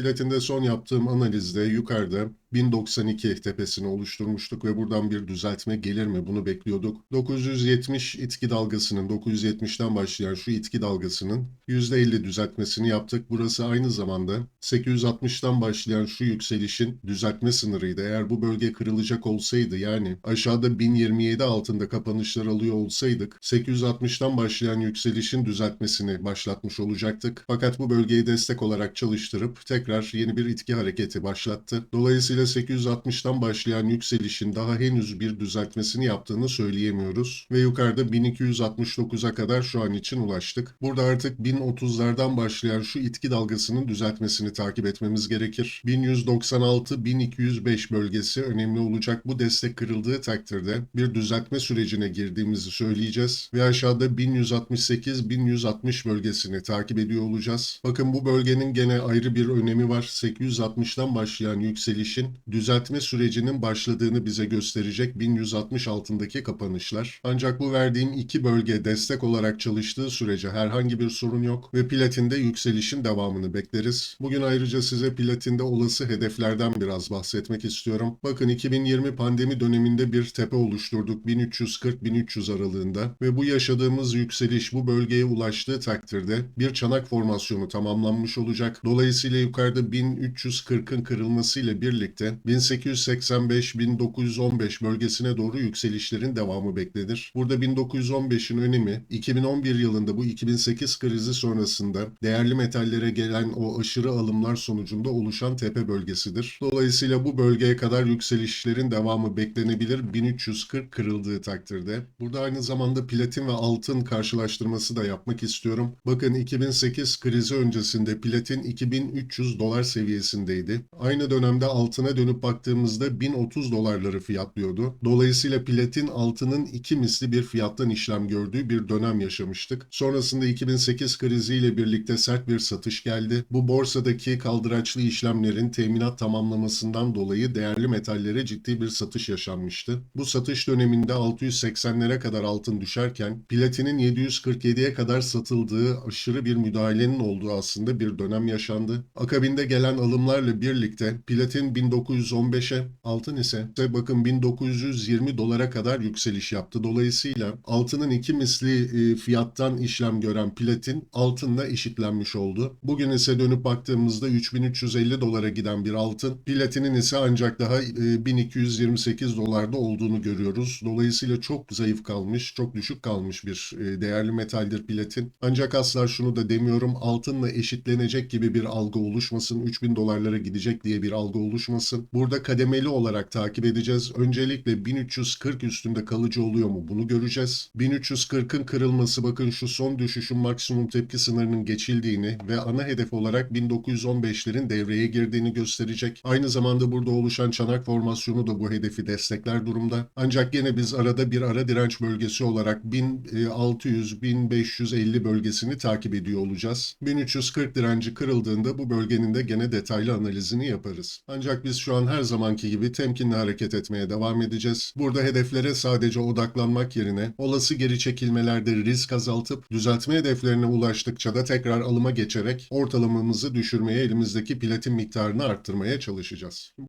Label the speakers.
Speaker 1: Platinde son yaptığım analizde yukarıda 1092 tepesini oluşturmuştuk ve buradan bir düzeltme gelir mi bunu bekliyorduk. 970 itki dalgasının 970'ten başlayan şu itki dalgasının %50 düzeltmesini yaptık. Burası aynı zamanda 860'tan başlayan şu yükselişin düzeltme sınırıydı. Eğer bu bölge kırılacak olsaydı, yani aşağıda 1027 altında kapanışlar alıyor olsaydık 860'tan başlayan yükselişin düzeltmesini başlatmış olacaktık. Fakat bu bölgeyi destek olarak çalıştırıp tekrar yeni bir itki hareketi başlattı. Dolayısıyla 860'tan başlayan yükselişin daha henüz bir düzeltmesini yaptığını söyleyemiyoruz ve yukarıda 1269'a kadar şu an için ulaştık. Burada artık 1030'lardan başlayan şu itki dalgasının düzeltmesini takip etmemiz gerekir. 1196-1205 bölgesi önemli olacak. Bu destek kırıldığı takdirde bir düzeltme sürecine girdiğimizi söyleyeceğiz ve aşağıda 1168-1160 bölgesini takip ediyor olacağız. Bakın, bu bölgenin gene ayrı bir önemi var. 860'tan başlayan yükselişin düzeltme sürecinin başladığını bize gösterecek 1160 altındaki kapanışlar. Ancak bu verdiğim iki bölge destek olarak çalıştığı sürece herhangi bir sorun yok ve platinde yükselişin devamını bekleriz. Bugün ayrıca size platinde olası hedeflerden biraz bahsetmek istiyorum. Bakın, 2020 pandemi döneminde bir tepe oluşturduk 1340-1300 aralığında ve bu yaşadığımız yükseliş bu bölgeye ulaştığı takdirde bir çanak formasyonu tamamlanmış olacak. Dolayısıyla yukarıda 1340'ın kırılmasıyla birlikte 1885-1915 bölgesine doğru yükselişlerin devamı beklenir. Burada 1915'in önemi 2011 yılında bu 2008 krizi sonrasında değerli metallere gelen o aşırı alımlar sonucunda oluşan tepe bölgesidir. Dolayısıyla bu bölgeye kadar yükselişlerin devamı beklenebilir 1340 kırıldığı takdirde. Burada aynı zamanda platin ve altın karşılaştırması da yapmak istiyorum. Bakın, 2008 krizi öncesinde platin 2300 dolar seviyesindeydi. Aynı dönemde altına dönüp baktığımızda 1030 dolarları fiyatlıyordu. Dolayısıyla platin altının iki misli bir fiyattan işlem gördüğü bir dönem yaşamıştık. Sonrasında 2008 kriziyle birlikte sert bir satış geldi. Bu borsadaki kaldıraçlı işlemlerin teminat tamamlamasından dolayı değerli metallere ciddi bir satış yaşanmıştı. Bu satış döneminde 680'lere kadar altın düşerken platinin 747'ye kadar satıldığı aşırı bir müdahalenin olduğu aslında bir dönem yaşandı. Akabinde gelen alımlarla birlikte platin 1915'e, altın ise bakın 1920 dolara kadar yükseliş yaptı. Dolayısıyla altının iki misli fiyattan işlem gören platin altınla eşitlenmiş oldu. Bugün ise dönüp baktığımızda 3350 dolara giden bir altın, platinin ise ancak daha 1228 dolarda olduğunu görüyoruz. Dolayısıyla çok zayıf kalmış, çok düşük kalmış bir değerli metaldir platin. Ancak asla şunu da demiyorum, altınla eşitlenecek gibi bir algı oluşmasın, 3000 dolarlara gidecek diye bir algı oluşmasın. Burada kademeli olarak takip edeceğiz. Öncelikle 1340 üstünde kalıcı oluyor mu bunu göreceğiz. 1340'ın kırılması, bakın şu son düşüşün maksimum tepki sınırının geçildiğini ve ana hedef olarak 1915'lerin devreye girdiğini gösterecek. Aynı zamanda burada oluşan çanak formasyonu da bu hedefi destekler durumda. Ancak gene biz arada bir ara direnç bölgesi olarak 1600-1550 bölgesini takip ediyor olacağız. 1340 direnci kırıldığında bu bölgenin de gene detaylı analizini yaparız. Ancak biz şu an her zamanki gibi temkinli hareket etmeye devam edeceğiz. Burada hedeflere sadece odaklanmak yerine olası geri çekilmelerde risk azaltıp düzeltme hedeflerine ulaştıkça da tekrar alıma geçerek ortalamamızı düşürmeye, elimizdeki platin miktarını arttırmaya çalışacağız.